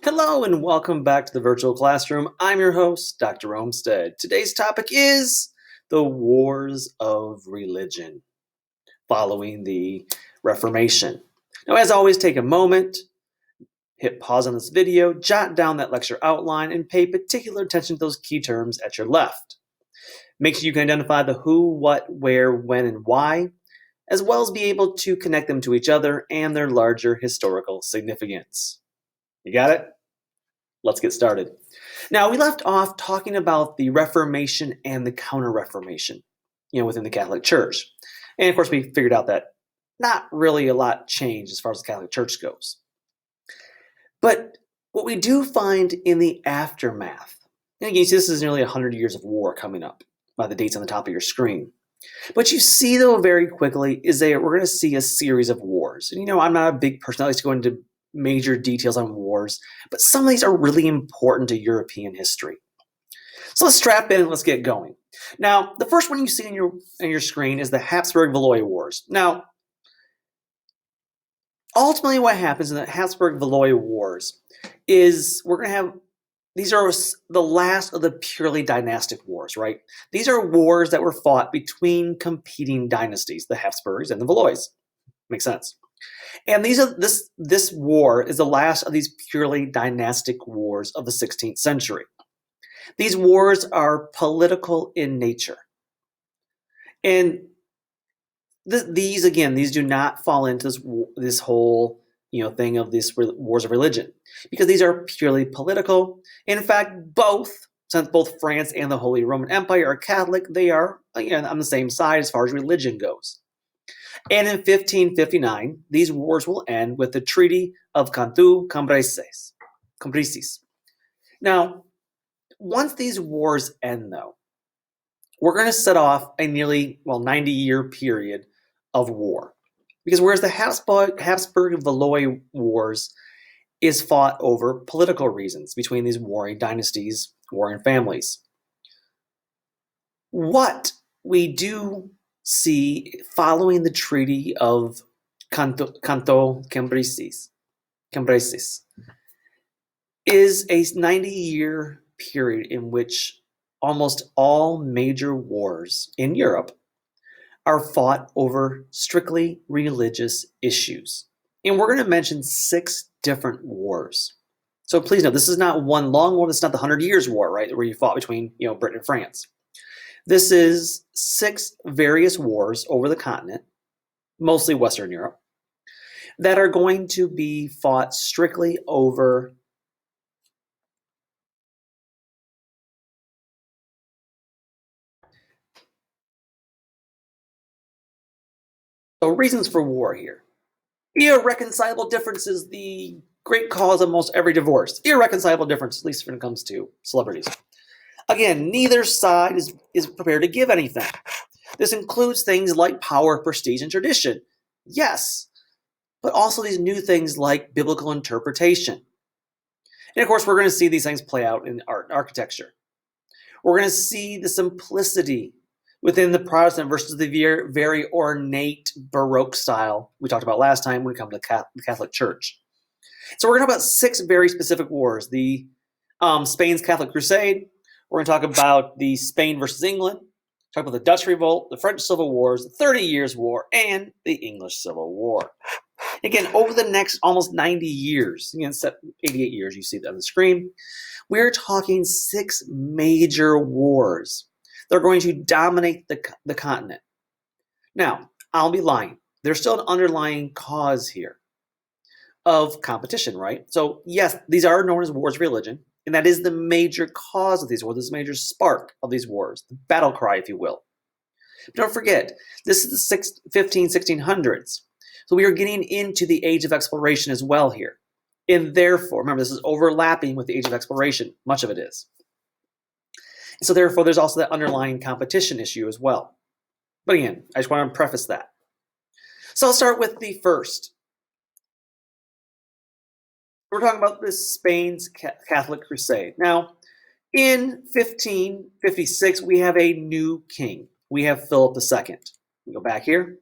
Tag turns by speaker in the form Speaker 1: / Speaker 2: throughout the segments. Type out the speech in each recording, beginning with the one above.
Speaker 1: Hello and welcome back to the virtual classroom. I'm your host, Dr. Olmsted. Today's topic is the wars of religion following the Reformation. Now, as always, take a moment, hit pause on this video, jot down that lecture outline, and pay particular attention to those key terms at your left. Make sure you can identify the who, what, where, when, and why, as well as be able to connect them to each other and their larger historical significance. You got it? Let's get started. Now, we left off talking about the Reformation and the Counter-Reformation, within the Catholic Church. And of course, we figured out that not really a lot changed as far as the Catholic Church goes. But what we do find in the aftermath, and again, you see this is nearly 100 years of war coming up by the dates on the top of your screen. But you see, though, very quickly, is that we're going to see a series of wars. And I'm not a big person that likes to go into major details on wars, but some of these are really important to European history. So let's strap in and let's get going. Now, the first one you see on your screen is the Habsburg-Valois Wars. Now, ultimately what happens in the Habsburg-Valois Wars is these are the last of the purely dynastic wars, right? These are wars that were fought between competing dynasties, the Habsburgs and the Valois. Makes sense. And this war is the last of these purely dynastic wars of the 16th century. These wars are political in nature. And these do not fall into this whole thing of these wars of religion, because these are purely political. In fact, since both France and the Holy Roman Empire are Catholic, they are on the same side as far as religion goes. And in 1559, these wars will end with the Treaty of Cantu-Cambresis. Now, once these wars end, though, we're going to set off a nearly 90-year period of war. Because whereas the Habsburg-Valois Wars is fought over political reasons between these warring dynasties, warring families, what we do see following the Treaty of Cantu-Cambresis is a 90-year period in which almost all major wars in Europe are fought over strictly religious issues. And we're going to mention 6 different wars. So please note, this is not one long war. This is not the 100 Years' War, right, where you fought between Britain and France. This is 6 various wars over the continent, mostly Western Europe, that are going to be fought strictly over reasons for war here. Irreconcilable differences, the great cause of most every divorce. Irreconcilable difference, at least when it comes to celebrities. Again, neither side is prepared to give anything. This includes things like power, prestige, and tradition. Yes, but also these new things like biblical interpretation. And of course, we're going to see these things play out in art and architecture. We're going to see the simplicity within the Protestant versus the very ornate Baroque style we talked about last time when it comes to the Catholic Church. So we're going to talk about 6 very specific wars. The Spain's Catholic Crusade. We're going to talk about the Spain versus England, talk about the Dutch Revolt, the French Civil Wars, the 30 Years' War, and the English Civil War. Again, over the next almost 90 years, 88 years, you see that on the screen, we're talking 6 major wars. They're going to dominate the continent. Now, I'll be lying. There's still an underlying cause here of competition, right? So yes, these are known as wars of religion. And that is the major cause of these wars, this major spark of these wars, the battle cry, if you will. But don't forget, this is the 1600s. So we are getting into the age of exploration as well here. And therefore, remember, this is overlapping with the age of exploration. Much of it is. And so therefore, there's also that underlying competition issue as well. But again, I just want to preface that. So I'll start with the first. We're talking about this Spain's Catholic Crusade. Now, in 1556, we have a new king. We have Philip II. We go back here,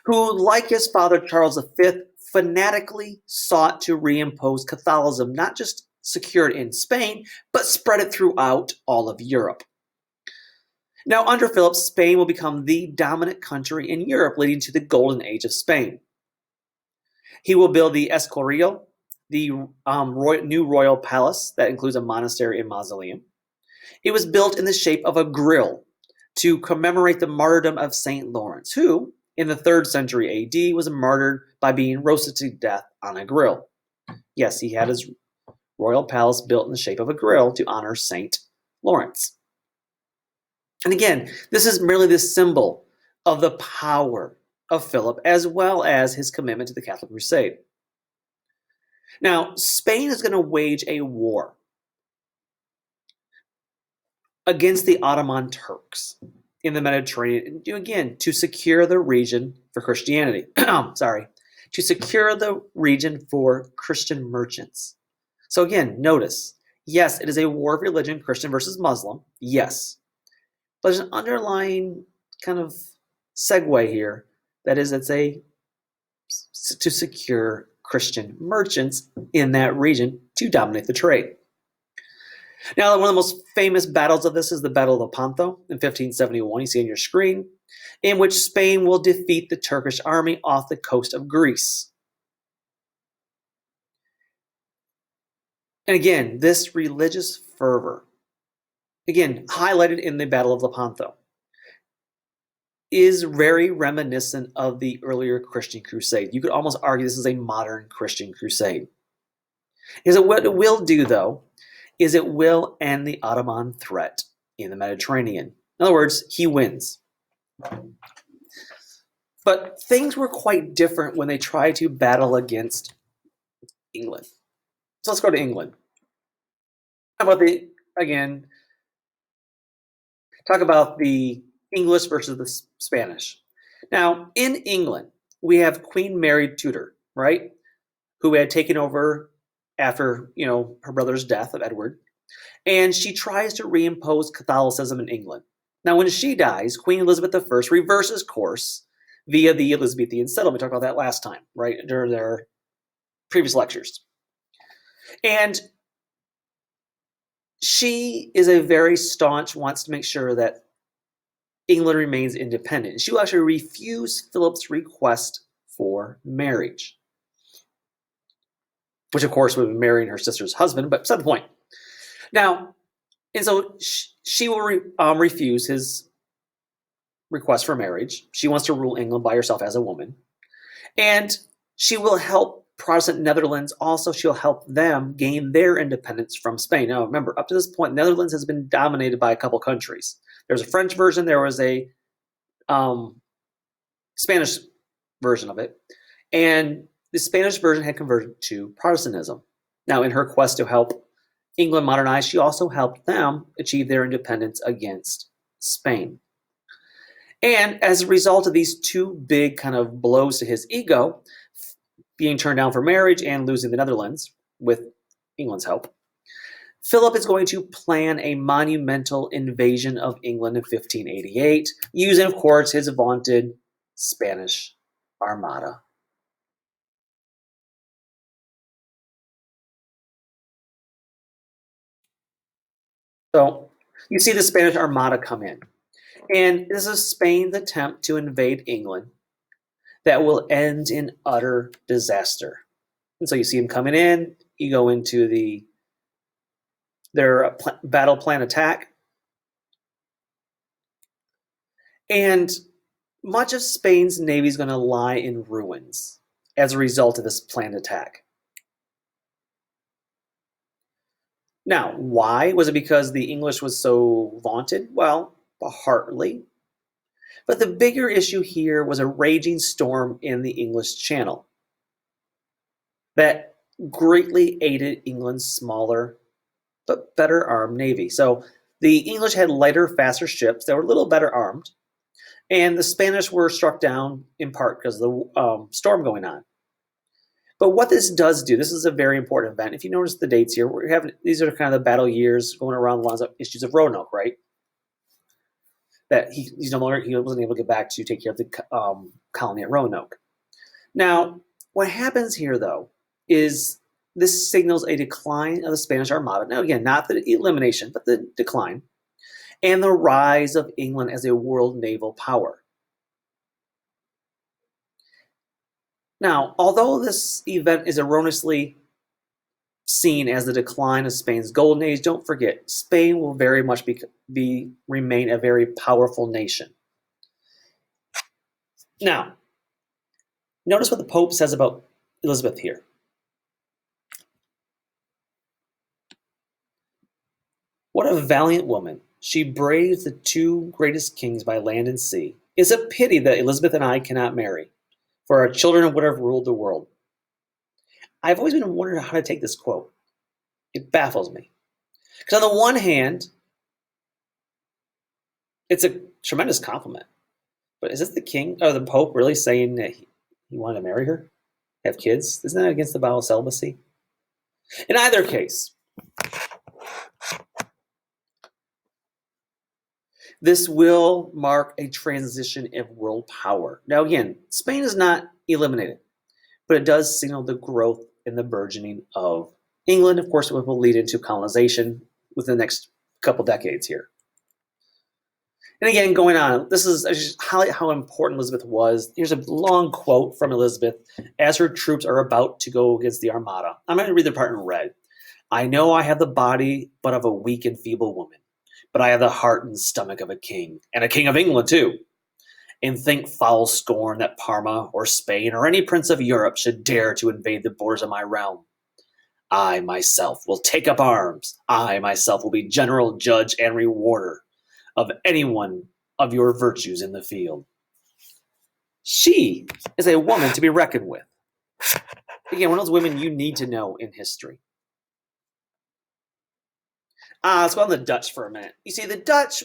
Speaker 1: who, like his father Charles V, fanatically sought to reimpose Catholicism, not just secure it in Spain, but spread it throughout all of Europe. Now, under Philip, Spain will become the dominant country in Europe, leading to the golden age of Spain. He will build the Escorial, the new royal palace that includes a monastery and mausoleum. It was built in the shape of a grill to commemorate the martyrdom of St. Lawrence, who, in the 3rd century AD, was martyred by being roasted to death on a grill. Yes, he had his royal palace built in the shape of a grill to honor St. Lawrence. And again, this is merely the symbol of the power of Philip, as well as his commitment to the Catholic Crusade. Now, Spain is going to wage a war against the Ottoman Turks in the Mediterranean, again, to secure the region for Christianity. To secure the region for Christian merchants. So again, notice, yes, it is a war of religion, Christian versus Muslim, yes. But there's an underlying kind of segue here. That is, it's to secure Christian merchants in that region to dominate the trade. Now, one of the most famous battles of this is the Battle of Lepanto in 1571. You see on your screen, in which Spain will defeat the Turkish army off the coast of Greece. And again, this religious fervor, again, highlighted in the Battle of Lepanto, is very reminiscent of the earlier Christian crusade. You could almost argue this is a modern Christian crusade. What it will do, though, is it will end the Ottoman threat in the Mediterranean. In other words, he wins. But things were quite different when they tried to battle against England. So let's go to England. How about talk about the English versus the Spanish. Now, in England, we have Queen Mary Tudor, right? Who had taken over after, her brother's death of Edward. And she tries to reimpose Catholicism in England. Now, when she dies, Queen Elizabeth I reverses course via the Elizabethan settlement. We talked about that last time, right, during their previous lectures. And she is a very staunch, wants to make sure that England remains independent. She will actually refuse Philip's request for marriage, which of course would be marrying her sister's husband, but beside the point. Now, and so she will refuse his request for marriage. She wants to rule England by herself as a woman. And she will help Protestant Netherlands. Also, she'll help them gain their independence from Spain. Now, remember, up to this point, Netherlands has been dominated by a couple countries. There's a French version. There was a Spanish version of it. And the Spanish version had converted to Protestantism. Now, in her quest to help England modernize, she also helped them achieve their independence against Spain. And as a result of these two big kind of blows to his ego, being turned down for marriage and losing the Netherlands with England's help, Philip is going to plan a monumental invasion of England in 1588, using, of course, his vaunted Spanish Armada. So you see the Spanish Armada come in. And this is Spain's attempt to invade England that will end in utter disaster. And so you see them coming in, you go into their battle plan attack. And much of Spain's navy is going to lie in ruins as a result of this planned attack. Now, why? Was it because the English was so vaunted? Well, partly. But the bigger issue here was a raging storm in the English Channel that greatly aided England's smaller but better armed navy. So the English had lighter, faster ships that were a little better armed, and the Spanish were struck down in part because of the storm going on. But what this does do, this is a very important event. If you notice the dates here, these are kind of the battle years going around the issues of Roanoke, right? That he wasn't able to get back to take care of the colony at Roanoke. Now, What happens here, though, is this signals a decline of the Spanish Armada. Now, again, not the elimination, but the decline, and the rise of England as a world naval power. Now, although this event is erroneously seen as the decline of Spain's golden age, don't forget, Spain will very much remain a very powerful nation. Now, notice what the Pope says about Elizabeth here. What a valiant woman. She braved the two greatest kings by land and sea. It's a pity that Elizabeth and I cannot marry, for our children would have ruled the world. I've always been wondering how to take this quote. It baffles me. Because on the one hand, it's a tremendous compliment. But is this the king or the Pope really saying that he wanted to marry her? Have kids? Isn't that against the vow of celibacy? In either case, this will mark a transition of world power. Now, again, Spain is not eliminated, but it does signal the growth and the burgeoning of England. Of course, it will lead into colonization within the next couple decades here. And again, going on, this is just highlight how important Elizabeth was. Here's a long quote from Elizabeth as her troops are about to go against the Armada. I'm going to read the part in red. I know I have the body but of a weak and feeble woman, but I have the heart and stomach of a king, and a king of England too. And think foul scorn that Parma or Spain or any prince of Europe should dare to invade the borders of my realm. I myself will take up arms. I myself will be general, judge, and rewarder of any one of your virtues in the field. She is a woman to be reckoned with. Again, one of those women you need to know in history. Let's go on the Dutch for a minute. You see, the Dutch,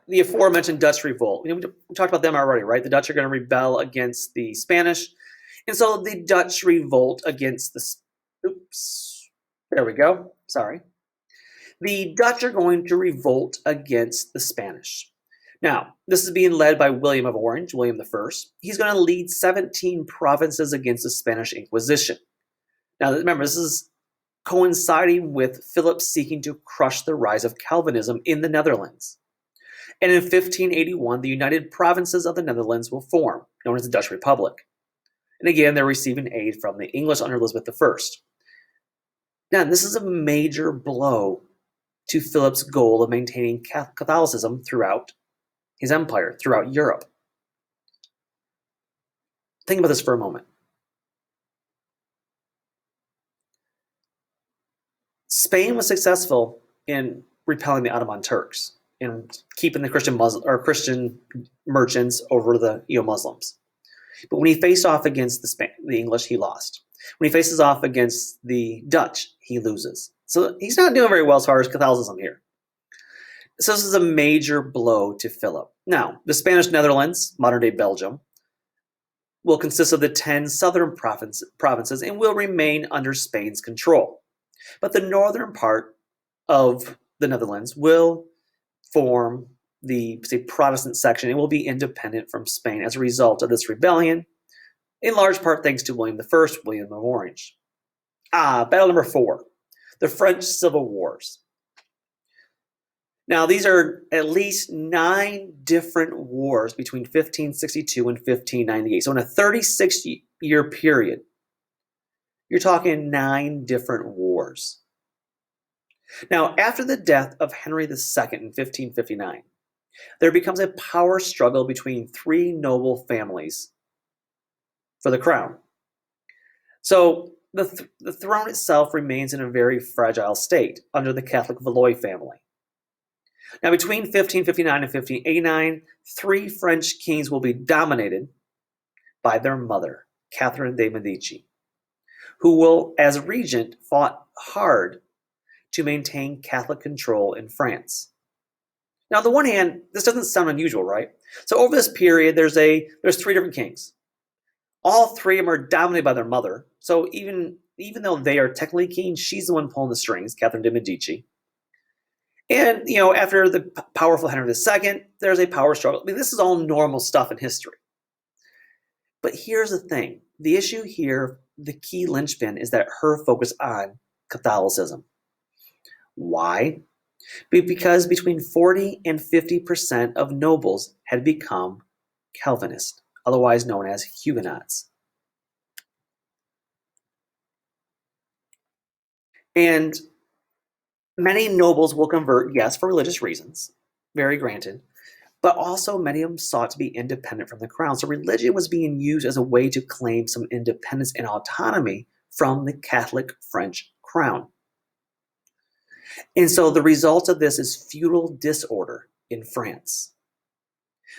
Speaker 1: the aforementioned Dutch revolt, we talked about them already, right? The Dutch are going to rebel against the Spanish. And so the Dutch revolt against there we go. Sorry. The Dutch are going to revolt against the Spanish. Now, this is being led by William of Orange, William I. He's going to lead 17 provinces against the Spanish Inquisition. Now, remember, this is coinciding with Philip seeking to crush the rise of Calvinism in the Netherlands. And in 1581, the United Provinces of the Netherlands will form, known as the Dutch Republic. And again, they're receiving aid from the English under Elizabeth I. Now, this is a major blow to Philip's goal of maintaining Catholicism throughout his empire, throughout Europe. Think about this for a moment. Spain was successful in repelling the Ottoman Turks and keeping the Christian merchants over the Muslims. But when he faced off against the English, he lost. When he faces off against the Dutch, he loses. So he's not doing very well as far as Catholicism here. So this is a major blow to Philip. Now, the Spanish Netherlands, modern-day Belgium, will consist of the 10 southern provinces and will remain under Spain's control. But the northern part of the Netherlands will form the Protestant section and will be independent from Spain as a result of this rebellion, in large part thanks to William I, William of Orange. Battle number 4, the French Civil Wars. Now, these are at least 9 different wars between 1562 and 1598. So in a 36-year period, you're talking 9 different wars. Now, after the death of Henry II in 1559, there becomes a power struggle between 3 noble families for the crown. So the throne itself remains in a very fragile state under the Catholic Valois family. Now, between 1559 and 1589, 3 French kings will be dominated by their mother, Catherine de' Medici, who will, as regent, fought hard to maintain Catholic control in France. Now, on the one hand, this doesn't sound unusual, right? So over this period, there's 3 different kings. All 3 of them are dominated by their mother. So even though they are technically king, she's the one pulling the strings, Catherine de' Medici. And, after the powerful Henry II, there's a power struggle. I mean, this is all normal stuff in history. But here's the thing. The issue here the key linchpin is that her focus on Catholicism. Why? Because between 40 and 50% of nobles had become Calvinist, otherwise known as Huguenots. And many nobles will convert, yes, for religious reasons, very granted, but also many of them sought to be independent from the crown. So religion was being used as a way to claim some independence and autonomy from the Catholic French crown. And so the result of this is feudal disorder in France.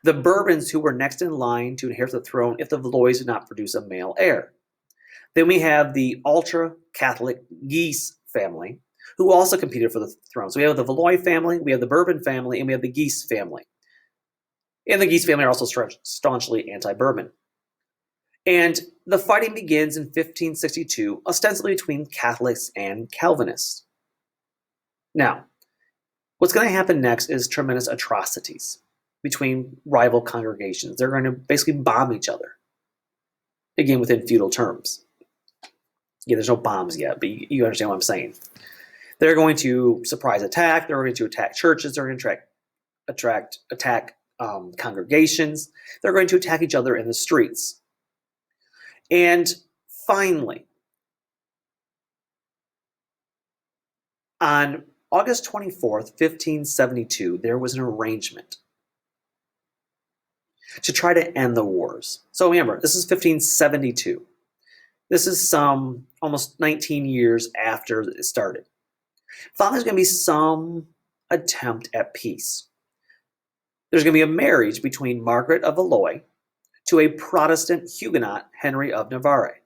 Speaker 1: The Bourbons, who were next in line to inherit the throne if the Valois did not produce a male heir. Then we have the ultra-Catholic Guise family, who also competed for the throne. So we have the Valois family, we have the Bourbon family, and we have the Guise family. And the Guise family are also staunchly anti-Bourbon. And the fighting begins in 1562, ostensibly between Catholics and Calvinists. Now, what's going to happen next is tremendous atrocities between rival congregations. They're going to basically bomb each other, again, within feudal terms. Yeah, there's no bombs yet, but you understand what I'm saying. They're going to surprise attack. They're going to attack churches. They're going to attack congregations. They're going to attack each other in the streets. And finally, on August 24th, 1572, there was an arrangement to try to end the wars. So remember, this is 1572. This is some almost 19 years after it started. Finally, there's going to be some attempt at peace. There's going to be a marriage between Margaret of Valois to a Protestant Huguenot, Henry of Navarre.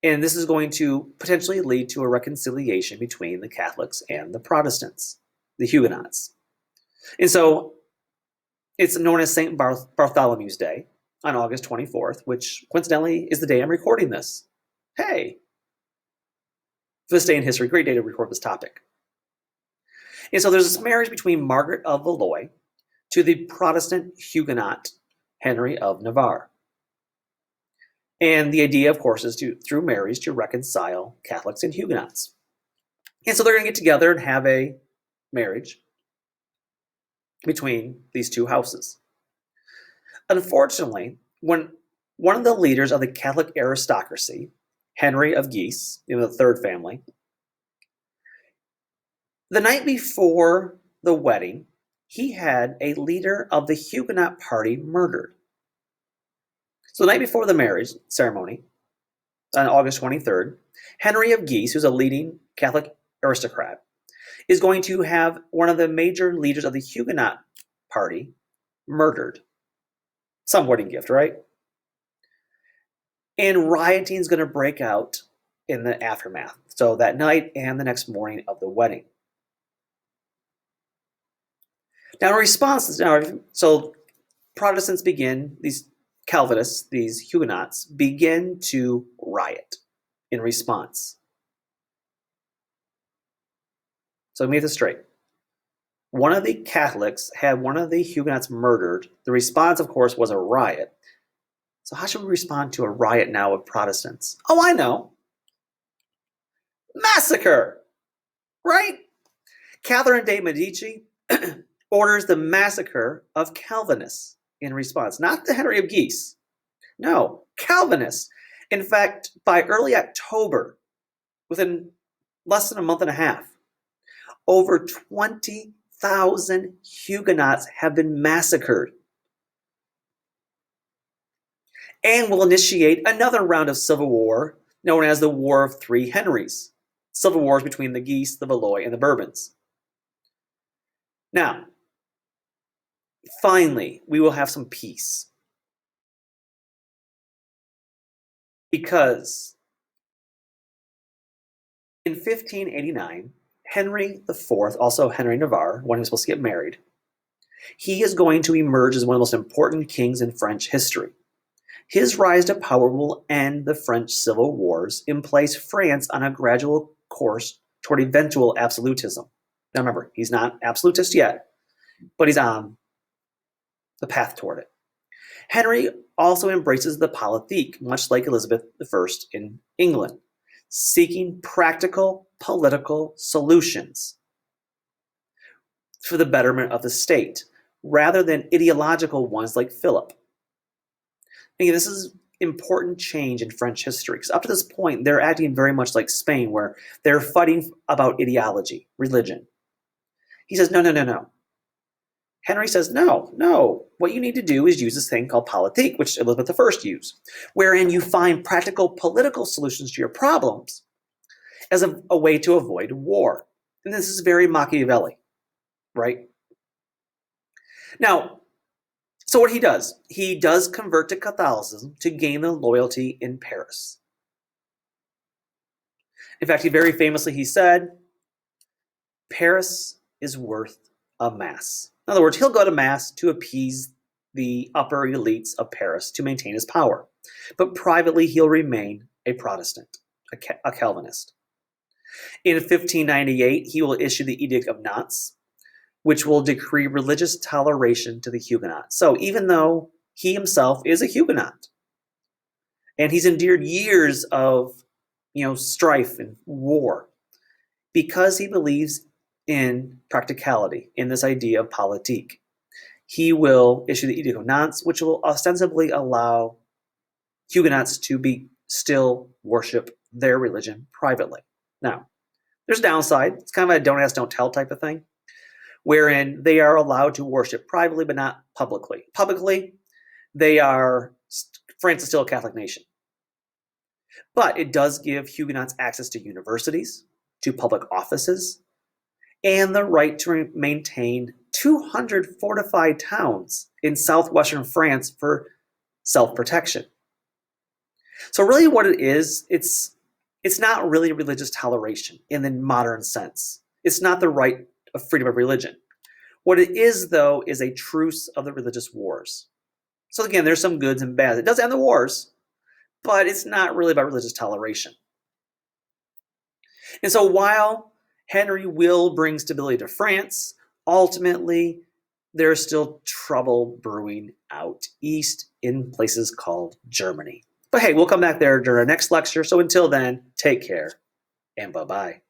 Speaker 1: And this is going to potentially lead to a reconciliation between the Catholics and the Protestants, the Huguenots. And so it's known as St. Bartholomew's Day on August 24th, which coincidentally is the day I'm recording this. Hey, this day in history, great day to record this topic. And so there's this marriage between Margaret of Valois to the Protestant Huguenot, Henry of Navarre. And the idea, of course, is to, through marriage, to reconcile Catholics and Huguenots. And so they're going to get together and have a marriage between these two houses. Unfortunately, when one of the leaders of the Catholic aristocracy, Henry of Guise, the third family, the night before the wedding, he had a leader of the Huguenot party murdered. So the night before the marriage ceremony, on August 23rd, Henry of Guise, who's a leading Catholic aristocrat, is going to have one of the major leaders of the Huguenot party murdered. Some wedding gift, right? And rioting is going to break out in the aftermath. So that night and the next morning of the wedding. Now, in response, so Protestants begin, these Calvinists, these Huguenots, begin to riot in response. So let me get this straight. One of the Catholics had one of the Huguenots murdered. The response, of course, was a riot. So how should we respond to a riot now of Protestants? Oh, I know. Massacre, right? Catherine de' Medici orders the massacre of Calvinists in response, not the Henry of Guise. No, Calvinists. In fact, by early October, within less than a month and a half, over 20,000 Huguenots have been massacred. And will initiate another round of civil war known as the War of Three Henrys. Civil wars between the Guise, the Valois, and the Bourbons. Now, finally, we will have some peace. Because in 1589, Henry IV, also Henry Navarre, one who's supposed to get married, he is going to emerge as one of the most important kings in French history. His rise to power will end the French civil wars and place France on a gradual course toward eventual absolutism. Now remember, he's not absolutist yet, but he's on the path toward it. Henry also embraces the politique, much like Elizabeth I in England, seeking practical political solutions for the betterment of the state, rather than ideological ones like Philip. Again, this is important change in French history, because up to this point, they're acting very much like Spain, where they're fighting about ideology, religion. He says, no, no, no, no. Henry says, no, no. What you need to do is use this thing called politique, which Elizabeth I used, wherein you find practical political solutions to your problems as a way to avoid war. And this is very Machiavelli, right? Now, so what he does convert to Catholicism to gain the loyalty in Paris. In fact, he said, Paris is worth a mass. In other words, he'll go to mass to appease the upper elites of Paris to maintain his power. But privately, he'll remain a Protestant, a Calvinist. In 1598, he will issue the Edict of Nantes, which will decree religious toleration to the Huguenots. So even though he himself is a Huguenot, and he's endured years of strife and war, because he believes in practicality, in this idea of politique, he will issue the Edict of Nantes, which will ostensibly allow Huguenots to still worship their religion privately. Now, there's a downside. It's kind of a don't ask, don't tell type of thing, wherein they are allowed to worship privately, but not publicly. Publicly, France is still a Catholic nation. But it does give Huguenots access to universities, to public offices, and the right to maintain 200 fortified towns in southwestern France for self-protection. So really what it is, it's not really religious toleration in the modern sense. It's not the right of freedom of religion. What it is, though, is a truce of the religious wars. So again, there's some goods and bads. It does end the wars, but it's not really about religious toleration. And so while Henry will bring stability to France, ultimately there's still trouble brewing out east in places called Germany. But hey, we'll come back there during our next lecture. So until then, take care and bye-bye.